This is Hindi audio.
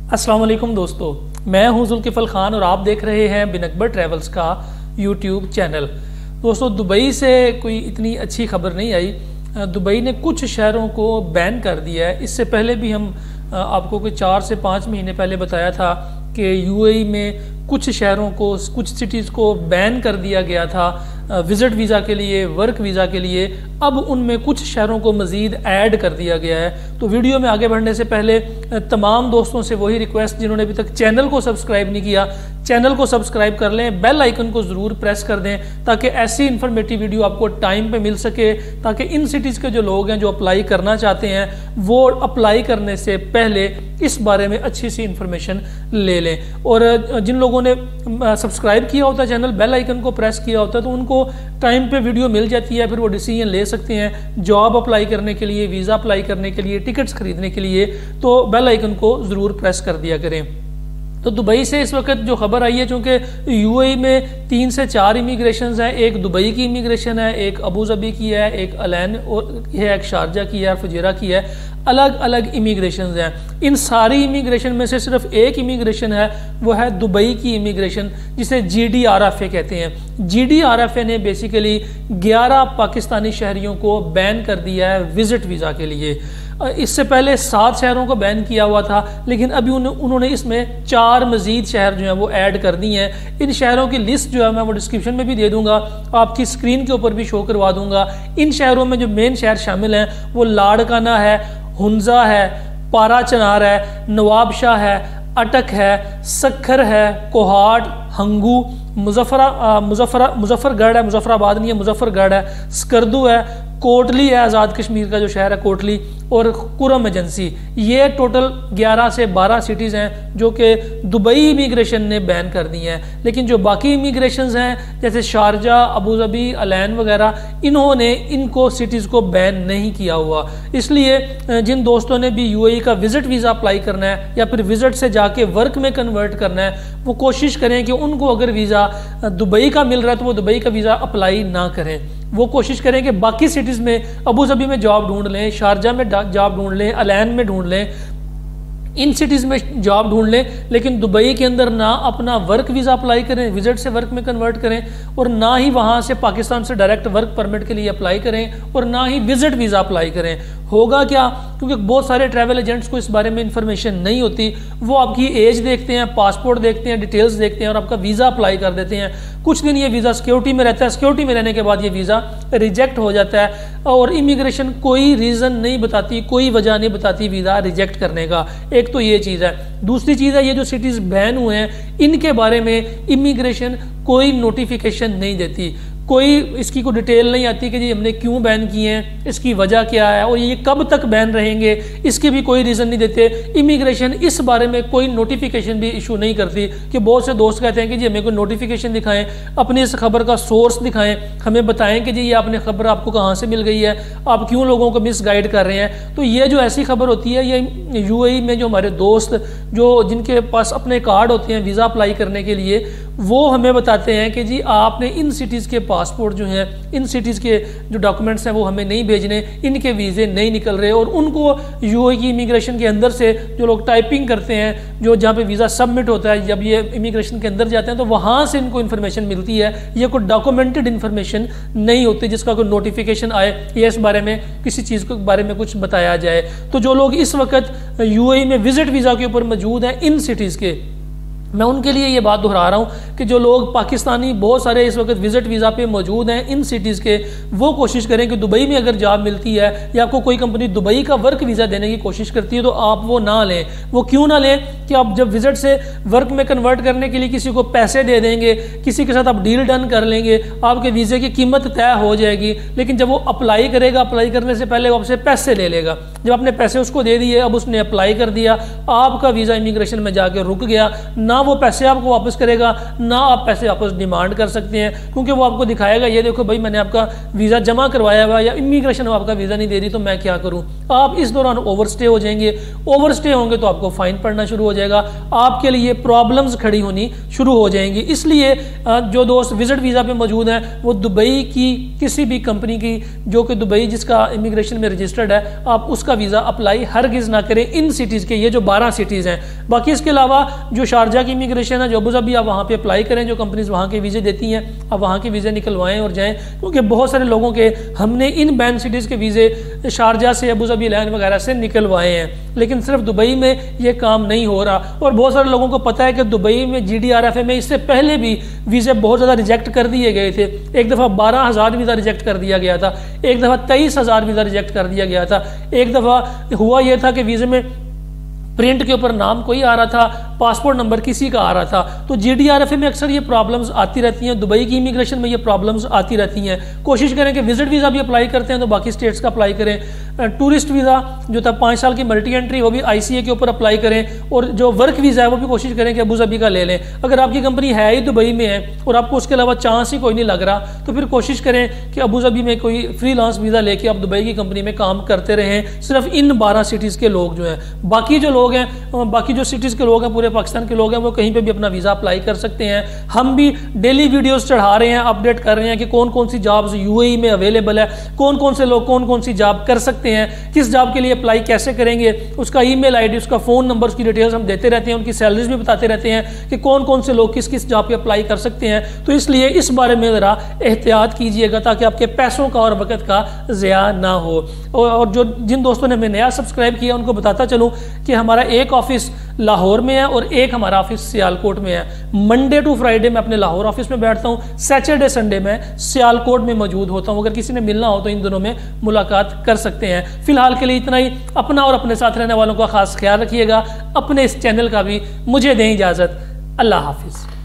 अस्सलाम वालेकुम दोस्तों, मैं हूं जुल्किफल खान और आप देख रहे हैं बिन अकबर ट्रैवल्स का यूट्यूब चैनल। दोस्तों, दुबई से कोई इतनी अच्छी खबर नहीं आई। दुबई ने कुछ शहरों को बैन कर दिया है। इससे पहले भी हम आपको कोई 4 से 5 महीने पहले बताया था कि यूएई में कुछ शहरों को, कुछ सिटीज़ को बैन कर दिया गया था विज़िट वीज़ा के लिए, वर्क वीज़ा के लिए। अब उनमें कुछ शहरों को मज़ीद ऐड कर दिया गया है। तो वीडियो में आगे बढ़ने से पहले तमाम दोस्तों से वही रिक्वेस्ट, जिन्होंने अभी तक चैनल को सब्सक्राइब नहीं किया, चैनल को सब्सक्राइब कर लें, बेल आइकन को ज़रूर प्रेस कर दें ताकि ऐसी इन्फॉर्मेटिव वीडियो आपको टाइम पे मिल सके, ताकि इन सिटीज़ के जो लोग हैं जो अप्लाई करना चाहते हैं वो अप्लाई करने से पहले इस बारे में अच्छी सी इंफॉर्मेशन ले लें। और जिन लोगों ने सब्सक्राइब किया होता है चैनल, बेल आइकन को प्रेस किया होता है, तो उनको टाइम पे वीडियो मिल जाती है, फिर वो डिसीजन ले सकते हैं जॉब अप्लाई करने के लिए, वीज़ा अप्लाई करने के लिए, टिकट्स खरीदने के लिए। तो बेल आइकन को ज़रूर प्रेस कर दिया करें। तो दुबई से इस वक्त जो खबर आई है, चूँकि यूएई में 3 से 4 इमिग्रेशन हैं। एक दुबई की इमिग्रेशन है, एक अबू धाबी की है, एक अलैन है, एक शारजा की है, फुजेरा की है। अलग अलग इमिग्रेशन हैं। इन सारी इमिग्रेशन में से सिर्फ एक इमिग्रेशन है, वो है दुबई की इमिग्रेशन, जिसे GDRFA कहते हैं। GDRFA ने बेसिकली 11 पाकिस्तानी शहरियों को बैन कर दिया है विजिट वीज़ा के लिए। इससे पहले 7 शहरों को बैन किया हुआ था, लेकिन अभी उन्होंने इसमें 4 मजीद शहर जो हैं वो ऐड कर दी हैं। इन शहरों की लिस्ट जो है मैं वो डिस्क्रिप्शन में भी दे दूंगा, आपकी स्क्रीन के ऊपर भी शो करवा दूंगा। इन शहरों में जो मेन शहर शामिल हैं वो लाड़काना है, हुंजा है, पारा चनार है, नवाबशाह है, अटक है, सखर है, कोहाट, हंगू, मुजफ्फरगढ़ है, मुजफ्फराबाद नहीं है, मुजफ्फरगढ़ है, स्कर्दू है, कोटली है, आज़ाद कश्मीर का जो शहर है कोटली, और कुरम एजेंसी। ये टोटल 11 से 12 सिटीज़ हैं जो कि दुबई इमिग्रेशन ने बैन कर दी हैं। लेकिन जो बाकी इमिग्रेशंस हैं जैसे शारजा, अबू धाबी, अलैन वगैरह, इन्होंने इनको सिटीज़ को बैन नहीं किया हुआ। इसलिए जिन दोस्तों ने भी यूएई का विज़िट वीज़ा अप्लाई करना है या फिर विज़िट से जाके वर्क में कन्वर्ट करना है, वो कोशिश करें कि उनको अगर वीज़ा दुबई का मिल रहा है तो वो दुबई का वीज़ा अप्लाई ना करें। वो कोशिश करें कि बाकी सिटीज़ में, अबू धाबी में जॉब ढूंढ लें, शारजा में जॉब ढूंढ लें, अलैन में ढूंढ लें, इन सिटीज़ में जॉब ढूंढ लें, लेकिन दुबई के अंदर ना अपना वर्क वीज़ा अप्लाई करें, विजिट से वर्क में कन्वर्ट करें, और ना ही वहाँ से पाकिस्तान से डायरेक्ट वर्क परमिट के लिए अप्लाई करें, और ना ही विजिट वीज़ा अप्लाई करें। होगा क्या, क्योंकि बहुत सारे ट्रैवल एजेंट्स को इस बारे में इंफॉर्मेशन नहीं होती। वो आपकी एज देखते हैं, पासपोर्ट देखते हैं, डिटेल्स देखते हैं और आपका वीज़ा अप्लाई कर देते हैं। कुछ दिन ये वीज़ा सिक्योरिटी में रहता है, सिक्योरिटी में रहने के बाद ये वीज़ा रिजेक्ट हो जाता है, और इमिग्रेशन कोई रीज़न नहीं बताती, कोई वजह नहीं बताती वीज़ा रिजेक्ट करने का। एक तो ये चीज़ है। दूसरी चीज़ है, ये जो सिटीज़ बैन हुए हैं इनके बारे में इमिग्रेशन कोई नोटिफिकेशन नहीं देती, कोई इसकी कोई डिटेल नहीं आती कि जी हमने क्यों बैन किए हैं, इसकी वजह क्या है और ये कब तक बैन रहेंगे, इसके भी कोई रीज़न नहीं देते। इमिग्रेशन इस बारे में कोई नोटिफिकेशन भी इशू नहीं करती। कि बहुत से दोस्त कहते हैं कि जी हमें कोई नोटिफिकेशन दिखाएं, अपनी इस खबर का सोर्स दिखाएं, हमें बताएं कि जी ये आपने खबर आपको कहाँ से मिल गई है, आप क्यों लोगों को मिसगाइड कर रहे हैं। तो ये जो ऐसी खबर होती है, ये यूएई में जो हमारे दोस्त जो जिनके पास अपने कार्ड होते हैं वीज़ा अप्लाई करने के लिए, वो हमें बताते हैं कि जी आपने इन सिटीज़ के पासपोर्ट जो हैं, इन सिटीज़ के जो डॉक्यूमेंट्स हैं वो हमें नहीं भेजने, इनके वीज़े नहीं निकल रहे। और उनको यूएई की इमिग्रेशन के अंदर से जो लोग टाइपिंग करते हैं, जो जहाँ पे वीज़ा सबमिट होता है, जब ये इमिग्रेशन के अंदर जाते हैं तो वहाँ से इनको इन्फॉर्मेशन मिलती है। ये कोई डॉक्यूमेंटेड इन्फॉर्मेशन नहीं होती जिसका कोई नोटिफिकेशन आए या इस बारे में किसी चीज़ के बारे में कुछ बताया जाए। तो जो लोग इस वक्त यूएई में विजिट वीज़ा के ऊपर मौजूद हैं इन सिटीज़ के, मैं उनके लिए ये बात दोहरा रहा हूँ कि जो लोग पाकिस्तानी बहुत सारे इस वक्त विजिट वीज़ा पे मौजूद हैं इन सिटीज़ के, वो कोशिश करें कि दुबई में अगर जॉब मिलती है या आपको कोई कंपनी दुबई का वर्क वीज़ा देने की कोशिश करती है तो आप वो ना लें। वो क्यों ना लें कि आप जब विजिट से वर्क में कन्वर्ट करने के लिए किसी को पैसे दे देंगे, किसी के साथ आप डील डन कर लेंगे, आपके वीज़े की कीमत तय हो जाएगी, लेकिन जब वो अप्लाई करेगा, अप्लाई करने से पहले वो आपसे पैसे ले लेगा। जब आपने पैसे उसको दे दिए, अब उसने अप्लाई कर दिया, आपका वीज़ा इमिग्रेशन में जाके रुक गया, ना वो पैसे आपको वापस करेगा, ना आप पैसे वापस डिमांड कर सकते हैं, क्योंकि वो आपको दिखाएगा ये देखो भाई मैंने आपका वीज़ा जमा करवाया हुआ या इमिग्रेशन आपका वीज़ा नहीं दे रही तो मैं क्या करूँ। आप इस दौरान ओवरस्टे हो जाएंगे, ओवरस्टे होंगे तो आपको फाइन पड़ना शुरू हो जाएगा, आपके लिए प्रॉब्लम्स खड़ी होनी शुरू हो जाएंगी। इसलिए जो दोस्त विजिट वीज़ा पे मौजूद हैं वो दुबई की किसी भी कंपनी की जो कि दुबई जिसका इमिग्रेशन में रजिस्टर्ड है, आप उसका वीज़ा अप्लाई हरगिज़ ना करें इन सिटीज़ के, ये जो 12 सिटीज़ हैं। बाकी इसके अलावा जो शारजा की इमिग्रेशन है, जो अबू धाबी, आप वहाँ पे अप्लाई करें, जो कंपनीज वहाँ के वीज़े देती हैं आप वहाँ के वीज़े निकलवाएं और जाएं, क्योंकि बहुत सारे लोगों के हमने इन बैन सिटीज़ के वीज़े शारजा से, अबू धाबी, लैन वगैरह से निकलवाए हैं, लेकिन सिर्फ दुबई में ये काम नहीं हो रहा। और बहुत सारे लोगों को पता है कि दुबई में GDRFA में इससे पहले भी वीज़े बहुत ज़्यादा रिजेक्ट कर दिए गए थे। एक दफ़ा 12,000 वीज़ा रिजेक्ट कर दिया गया था, एक दफ़ा 23,000 वीज़ा रिजेक्ट कर दिया गया था, एक दफ़ा हुआ यह था कि वीज़े में प्रिंट के ऊपर नाम कोई आ रहा था, पासपोर्ट नंबर किसी का आ रहा था। तो GDRFA में अक्सर ये प्रॉब्लम्स आती रहती हैं, दुबई की इमिग्रेशन में ये प्रॉब्लम्स आती रहती हैं। कोशिश करें कि विजिट वीज़ा भी अप्लाई करते हैं तो बाकी स्टेट्स का अप्लाई करें। टूरिस्ट वीज़ा जो था 5 साल की मल्टी एंट्री, वो भी ICA के ऊपर अप्लाई करें, और जो वर्क वीज़ा है वो भी कोशिश करें कि अबू धाबी का ले लें। अगर आपकी कंपनी है ही दुबई में है और आपको उसके अलावा चांस ही कोई नहीं लग रहा तो फिर कोशिश करें कि अबू धाबी में कोई फ्रीलांस वीज़ा लेके आप दुबई की कंपनी में काम करते रहें। सिर्फ इन 12 सिटीज़ के लोग जो हैं, बाकी जो लोग हैं, बाकी जो सिटीज़ के लोग हैं, पूरे पाकिस्तान के लोग हैं, वो कहीं पे भी अपना वीज़ा अप्लाई कर सकते हैं। हम भी डेली वीडियोस चढ़ा रहे हैं, अपडेट कर रहे हैं कि कौन कौन सी जॉब्स UAE में अवेलेबल है, कौन कौन से लोग कौन कौन सी जॉब कर सकते हैं, किस जॉब के लिए अप्लाई कैसे करेंगे, उसका ईमेल ID, उसका फ़ोन नंबर, उसकी डिटेल्स हम देते रहते हैं, उनकी सैलरीज भी बताते रहते हैं कि कौन कौन से लोग किस किस जॉब पे अप्लाई कर सकते हैं। तो इसलिए इस बारे में ज़रा एहतियात कीजिएगा ताकि आपके पैसों का और वक़्त का ज़िया ना हो। और जो जिन दोस्तों ने हमें नया सब्सक्राइब किया उनको बताता चलूँ कि हमारा एक ऑफिस लाहौर में है और एक हमारा ऑफिस सियालकोट में है। मंडे टू फ्राइडे मैं अपने लाहौर ऑफिस में बैठता हूँ, सैटरडे संडे में सियालकोट में मौजूद होता हूँ। अगर किसी ने मिलना हो तो इन दोनों में मुलाकात कर सकते हैं। फिलहाल के लिए इतना ही। अपना और अपने साथ रहने वालों का खास ख्याल रखिएगा। अपने इस चैनल का भी मुझे दें इजाज़त। अल्लाह हाफिज़।